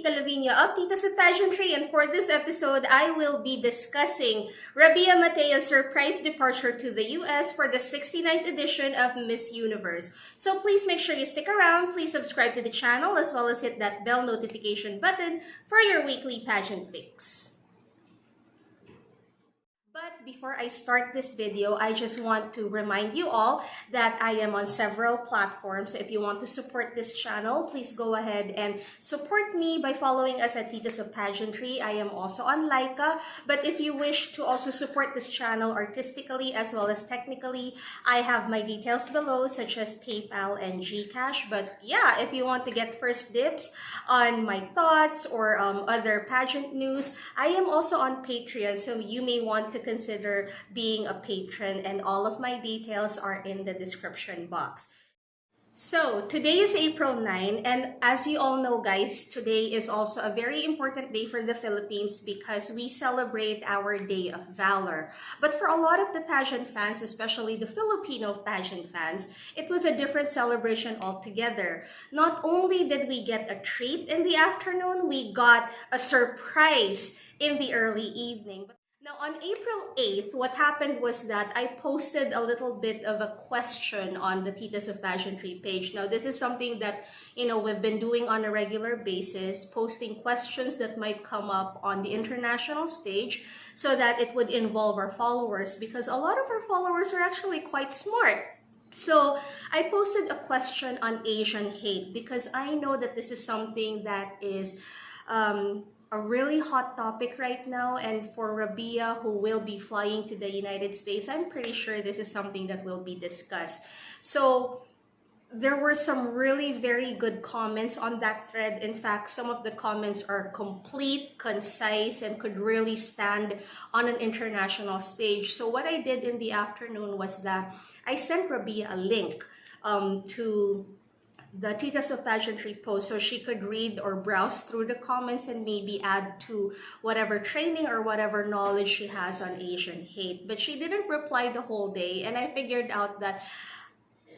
Tita Lavinia of Tita sa Pageantry, and for this episode, I will be discussing Rabiya Mateo's surprise departure to the US for the 69th edition of Miss Universe. So please make sure you stick around, please subscribe to the channel, as well as hit that bell notification button for your weekly pageant fix. But before I start this video, I just want to remind you all that I am on several platforms. If you want to support this channel, please go ahead and support me by following us at Tita's of Pageantry. I am also on Laika. But if you wish to also support this channel artistically as well as technically, I have my details below, such as PayPal and GCASH. But yeah, if you want to get first dibs on my thoughts or other pageant news, I am also on Patreon, so you may want to consider being a patron, and all of my details are in the description box. So today is April 9, and as you all know, guys, today is also a very important day for the Philippines because we celebrate our Day of Valor. But for a lot of the pageant fans, especially the Filipino pageant fans, it was a different celebration altogether. Not only did we get a treat in the afternoon, we got a surprise in the early evening. Now, on April 8th, what happened was that I posted a little bit of a question on the Titas of Pageantry page. Now, this is something that, we've been doing on a regular basis, posting questions that might come up on the international stage so that it would involve our followers, because a lot of our followers are actually quite smart. So I posted a question on Asian hate because I know that this is something that is a really hot topic right now, and for Rabiya, who will be flying to the United States, I'm pretty sure this is something that will be discussed. So there were some really very good comments on that thread. In fact, some of the comments are complete, concise, and could really stand on an international stage. So what I did in the afternoon was that I sent Rabiya a link to the Titas of Pageantry post so she could read or browse through the comments and maybe add to whatever training or whatever knowledge she has on Asian hate. But she didn't reply the whole day, and I figured out that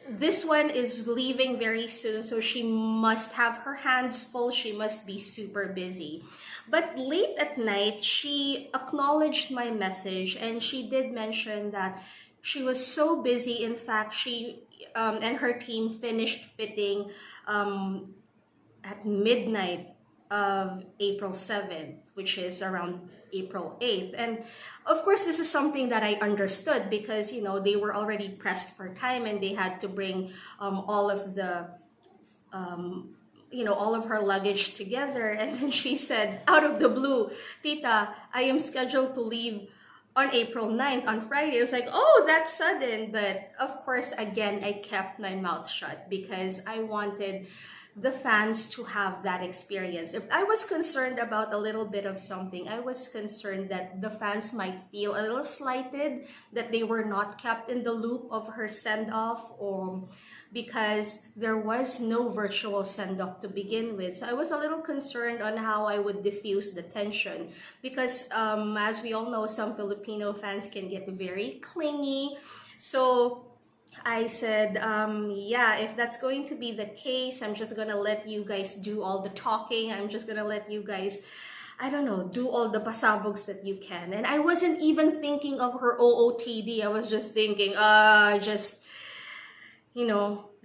this one is leaving very soon, so she must have her hands full. She must be super busy. But late at night, she acknowledged my message, and she did mention that she was so busy. In fact, she and her team finished fitting at midnight of April 7th, which is around April 8th. And of course, this is something that I understood because, they were already pressed for time and they had to bring all of the all of her luggage together. And then she said, out of the blue, Tita, I am scheduled to leave on April 9th, on Friday. I was like, oh, that's sudden. But of course, again, I kept my mouth shut because I wanted the fans to have that experience. If I was concerned about a little bit of something, I was concerned that the fans might feel a little slighted that they were not kept in the loop of her send-off, or because there was no virtual send-off to begin with. So I was a little concerned on how I would diffuse the tension because as we all know, some Filipino fans can get very clingy. So I said, yeah, if that's going to be the case, I'm just gonna let you guys do all the talking. I'm just gonna let you guys, I don't know, do all the pasabogs that you can. And I wasn't even thinking of her OOTD. I was just thinking,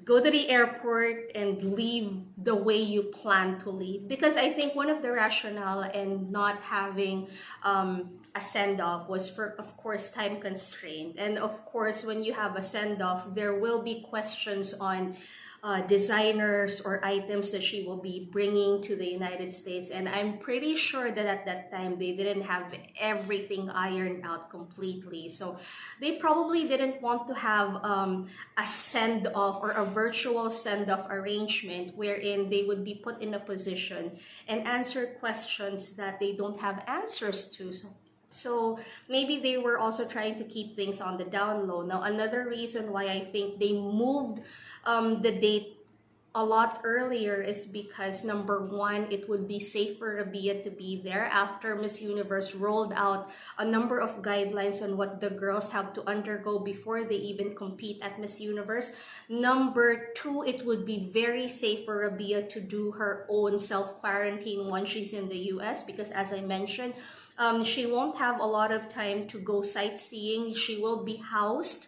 go to the airport and leave the way you plan to leave. Because I think one of the rationale in not having a send-off was for, of course, time constraint. And of course, when you have a send-off, there will be questions on designers or items that she will be bringing to the United States. And I'm pretty sure that at that time, they didn't have everything ironed out completely. So they probably didn't want to have a send-off or a virtual send-off arrangement wherein they would be put in a position and answer questions that they don't have answers to. So maybe they were also trying to keep things on the down low. Now, another reason why I think they moved the date a lot earlier is because number one, it would be safe for Rabiya to be there after Miss Universe rolled out a number of guidelines on what the girls have to undergo before they even compete at Miss Universe. Number two, it would be very safe for Rabiya to do her own self-quarantine once she's in the US, because as I mentioned, she won't have a lot of time to go sightseeing. She will be housed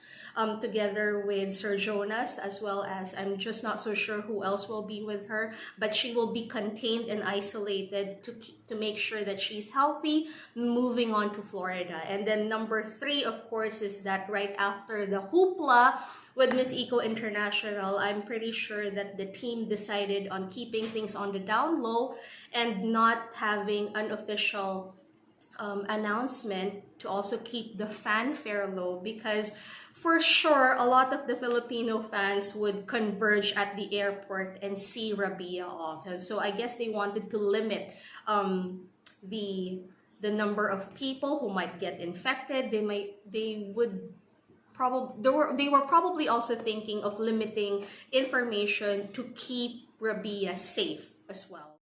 together with Sir Jonas, as well as, I'm just not so sure who else will be with her, but she will be contained and isolated to make sure that she's healthy moving on to Florida. And then number three, of course, is that right after the hoopla with Miss Eco International, I'm pretty sure that the team decided on keeping things on the down low and not having an official announcement, to also keep the fanfare low, because for sure a lot of the Filipino fans would converge at the airport and see Rabiya off. And so I guess they wanted to limit the number of people who might get infected. They were probably also thinking of limiting information to keep Rabiya safe as well.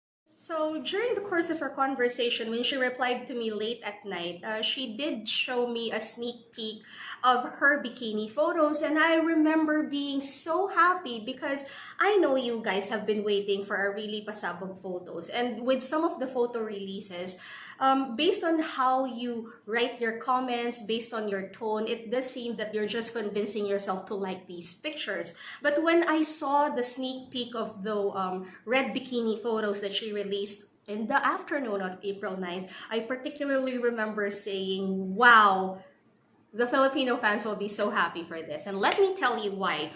So during the course of our conversation, when she replied to me late at night, she did show me a sneak peek of her bikini photos, and I remember being so happy because I know you guys have been waiting for our really pasabog photos. And with some of the photo releases, based on how you write your comments, based on your tone, it does seem that you're just convincing yourself to like these pictures. But when I saw the sneak peek of the red bikini photos that she released in the afternoon of April 9th, I particularly remember saying, wow, the Filipino fans will be so happy for this. And let me tell you why.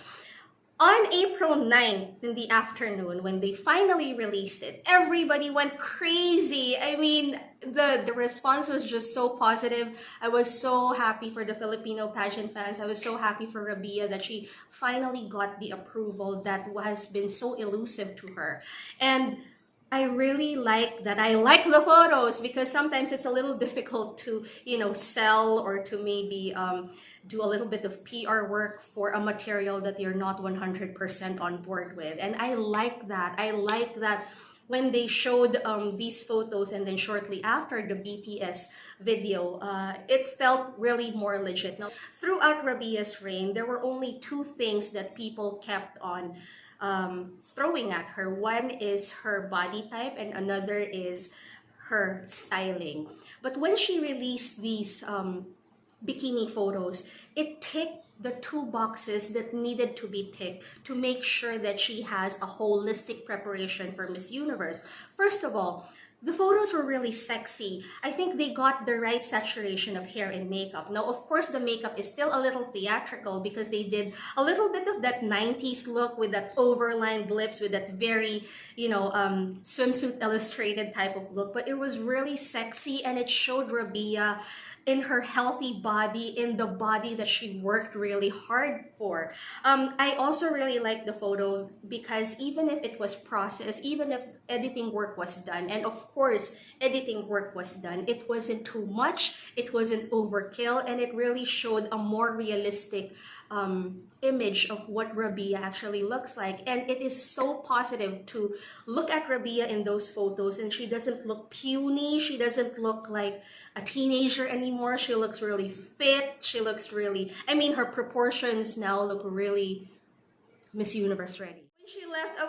On April 9th in the afternoon, when they finally released it, everybody went crazy. I mean, the response was just so positive. I was so happy for the Filipino pageant fans. I was so happy for Rabiya that she finally got the approval that has been so elusive to her. And I really like that. I like the photos because sometimes it's a little difficult to, sell or to maybe do a little bit of PR work for a material that you're not 100% on board with. And I like that. I like that when they showed these photos and then shortly after the BTS video, it felt really more legit. Now, throughout Rabiya's reign, there were only two things that people kept on throwing at her. One is her body type and another is her styling. But when she released these bikini photos, it ticked the two boxes that needed to be ticked to make sure that she has a holistic preparation for Miss Universe. First of all, the photos were really sexy. I think they got the right saturation of hair and makeup. Now, of course, the makeup is still a little theatrical because they did a little bit of that 90s look with that overlined lips, with that very, swimsuit illustrated type of look. But it was really sexy and it showed Rabiya in her healthy body, in the body that she worked really hard for. I also really like the photo because even if it was processed, even if editing work was done, and of course editing work was done, it wasn't too much, it wasn't overkill, and it really showed a more realistic image of what Rabiya actually looks like. And it is so positive to look at Rabiya in those photos, and she doesn't look puny, she doesn't look like a teenager anymore. She looks really fit, she looks really, her proportions now look really Miss Universe ready. When she left,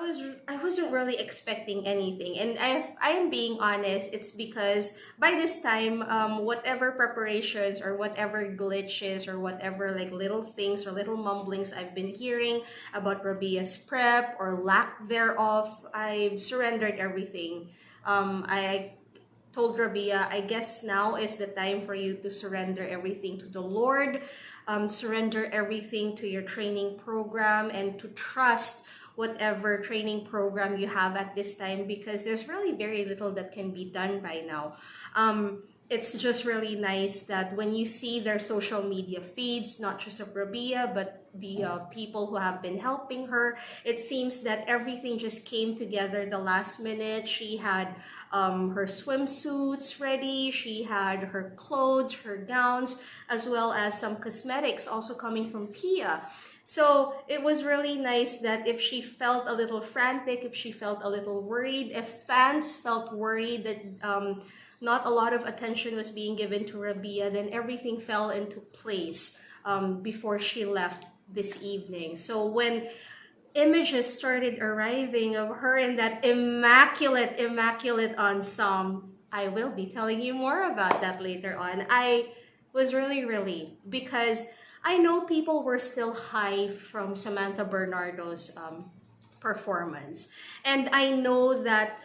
I wasn't really expecting anything, and I am being honest. It's because by this time, whatever preparations or whatever glitches or whatever like little things or little mumblings I've been hearing about Rabiya's prep or lack thereof, I've surrendered everything. I told Rabiya, I guess now is the time for you to surrender everything to the Lord, surrender everything to your training program, and to trust whatever training program you have at this time, because there's really very little that can be done by now. it's just really nice that when you see their social media feeds, not just of Rabiya, but the people who have been helping her, it seems that everything just came together the last minute. She had her swimsuits ready, she had her clothes, her gowns, as well as some cosmetics also coming from Pia. So it was really nice that if she felt a little frantic, if she felt a little worried, if fans felt worried that not a lot of attention was being given to Rabiya, then everything fell into place before she left this evening. So when images started arriving of her in that immaculate ensemble, I will be telling you more about that later on. I was really relieved because I know people were still high from Samantha Bernardo's performance. And I know that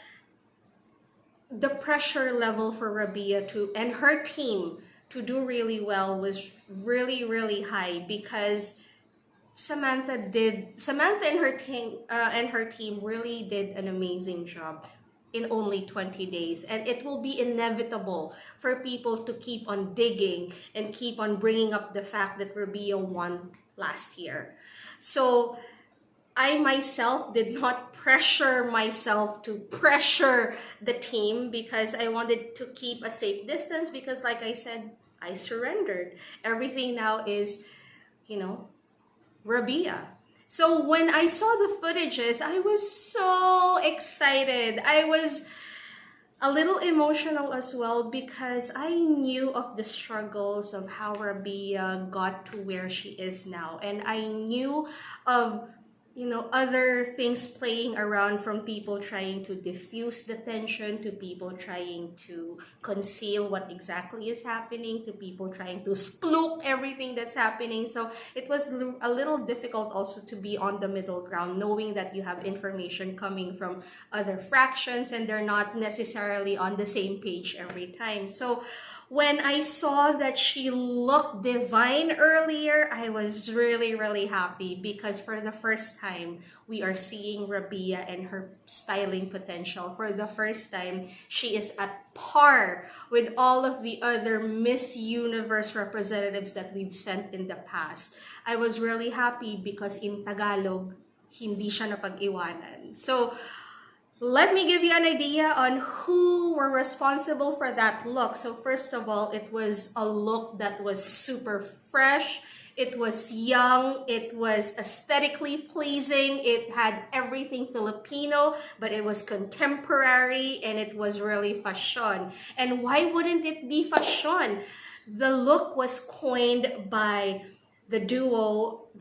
the pressure level for Rabiya and her team to do really well was really, really high because Samantha and her team really did an amazing job in only 20 days, and it will be inevitable for people to keep on digging and keep on bringing up the fact that Rabiya won last year. So I myself did not pressure myself to pressure the team because I wanted to keep a safe distance because, like I said, I surrendered. Everything now is, Rabiya. So when I saw the footages, I was so excited. I was a little emotional as well because I knew of the struggles of how Rabiya got to where she is now. And I knew of other things playing around, from people trying to diffuse the tension, to people trying to conceal what exactly is happening, to people trying to splook everything that's happening. So it was a little difficult also to be on the middle ground, knowing that you have information coming from other fractions and they're not necessarily on the same page every time. So when I saw that she looked divine earlier, I was really, really happy because for the first time, we are seeing Rabiya and her styling potential. For the first time, she is at par with all of the other Miss Universe representatives that we've sent in the past. I was really happy because in Tagalog, hindi siya napag-iwanan. So let me give you an idea on who were responsible for that look. So first of all, it was a look that was super fresh. It was young. It was aesthetically pleasing. It had everything Filipino, but it was contemporary and it was really fashion. And why wouldn't it be fashion? The look was coined by the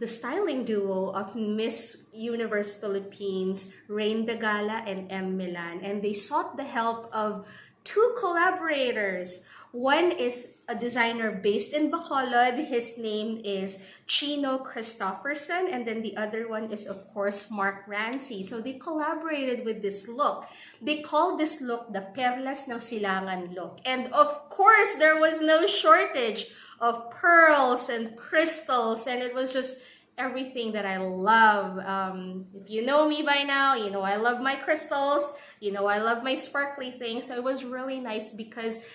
styling duo of Miss Universe Philippines, Dagala and Millan, and they sought the help of two collaborators. One is a designer based in Bacolod. His name is Chino Christopherson, and then the other one is, of course, Marc Rancy. So they collaborated with this look. They called this look the Perlas ng Silangan look. And of course, there was no shortage of pearls and crystals, and it was just everything that I love. If you know me by now, you know I love my crystals, you know I love my sparkly things. So it was really nice because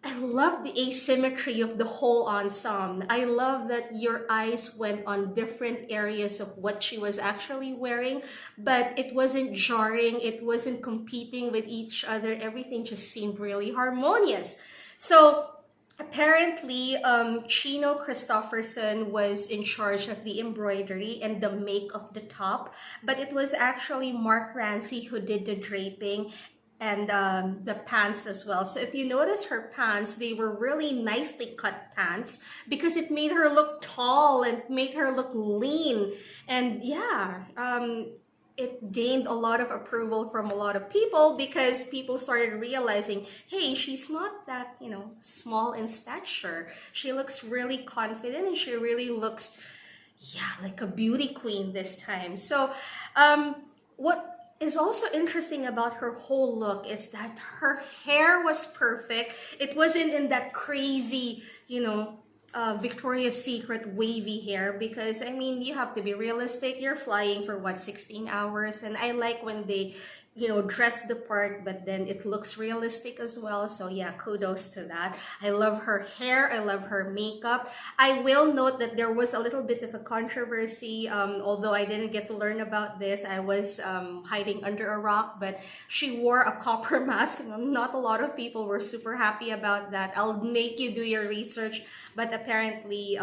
I love the asymmetry of the whole ensemble. I love that your eyes went on different areas of what she was actually wearing, but it wasn't jarring, it wasn't competing with each other. Everything just seemed really harmonious. So apparently, Chino Christopherson was in charge of the embroidery and the make of the top, but it was actually Marc Rancy who did the draping and the pants as well. So if you notice her pants, they were really nicely cut pants because it made her look tall and made her look lean. And yeah, it gained a lot of approval from a lot of people because people started realizing, hey, she's not that, small in stature. She looks really confident and she really looks, like a beauty queen this time. So what is also interesting about her whole look is that her hair was perfect. It wasn't in that crazy, Victoria's Secret wavy hair because, you have to be realistic. You're flying for 16 hours, and I like when they dress the part, but then it looks realistic as well. So yeah, kudos to that. I love her hair. I love her makeup. I will note that there was a little bit of a controversy, although I didn't get to learn about this. I was hiding under a rock, but she wore a copper mask. Not a lot of people were super happy about that. I'll make you do your research, but apparently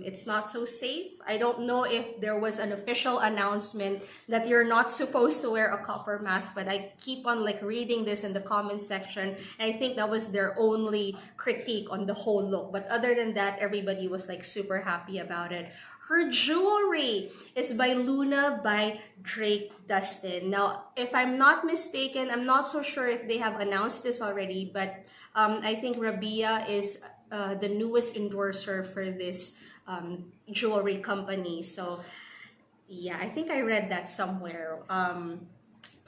it's not so safe. I don't know if there was an official announcement that you're not supposed to wear a copper mask, but I keep on like reading this in the comment section, and I think that was their only critique on the whole look. But other than that, everybody was like super happy about it. Her jewelry is by Luna by Drake Dustin. Now, if I'm not mistaken, I'm not so sure if they have announced this already, but I think Rabiya is the newest endorser for this jewelry company. So yeah, I think I read that somewhere.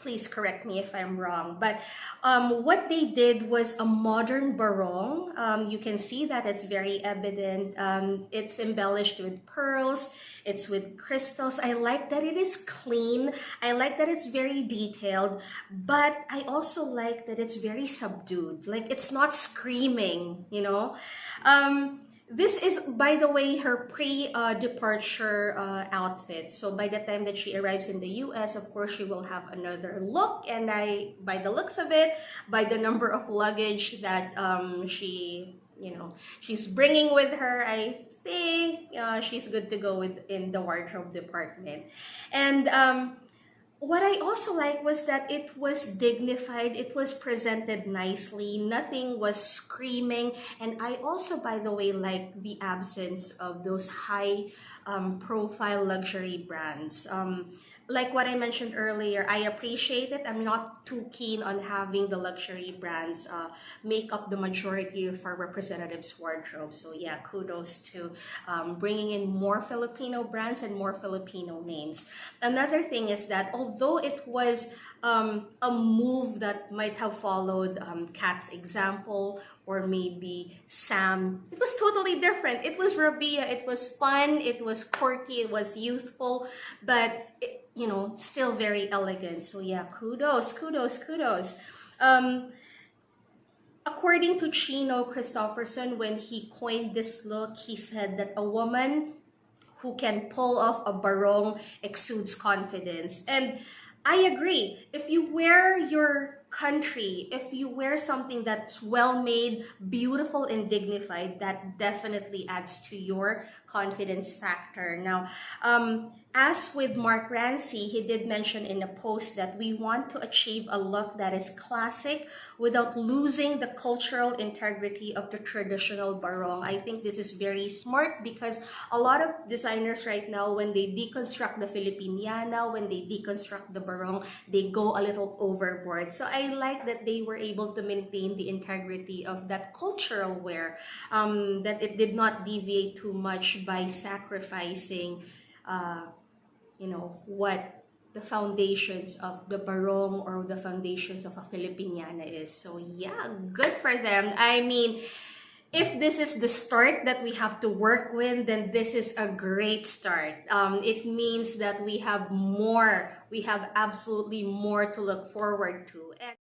Please correct me if I'm wrong. But what they did was a modern barong. You can see that it's very evident. It's embellished with pearls. It's with crystals. I like that it is clean. I like that it's very detailed. But I also like that it's very subdued. Like, it's not screaming, This is, by the way, her pre-departure outfit. So by the time that she arrives in the US, of course, she will have another look. And by the looks of it, by the number of luggage that she's bringing with her, I think she's good to go in the wardrobe department. And what I also like was that it was dignified, it was presented nicely, nothing was screaming, and I also, by the way, like the absence of those high profile luxury brands. Like what I mentioned earlier, I appreciate it. I'm not too keen on having the luxury brands make up the majority of our representatives' wardrobe. So yeah, kudos to bringing in more Filipino brands and more Filipino names. Another thing is that although it was a move that might have followed Kat's example, or maybe Sam, it was totally different. It was Rabiya. It was fun. It was quirky. It was youthful, but still very elegant. So yeah, kudos. According to Chino Christopherson, when he coined this look, he said that a woman who can pull off a barong exudes confidence. And I agree. If you wear your country, if you wear something that's well made, beautiful, and dignified, that definitely adds to your confidence factor. Now, as with Marc Rancy, he did mention in a post that we want to achieve a look that is classic without losing the cultural integrity of the traditional barong. I think this is very smart because a lot of designers right now, when they deconstruct the Filipiniana, when they deconstruct the barong, they go a little overboard. So I like that they were able to maintain the integrity of that cultural wear, that it did not deviate too much by sacrificing what the foundations of the barong or the foundations of a Filipiniana is. So yeah, good for them. I mean, if this is the start that we have to work with, then this is a great start. It means that we have absolutely more to look forward to. And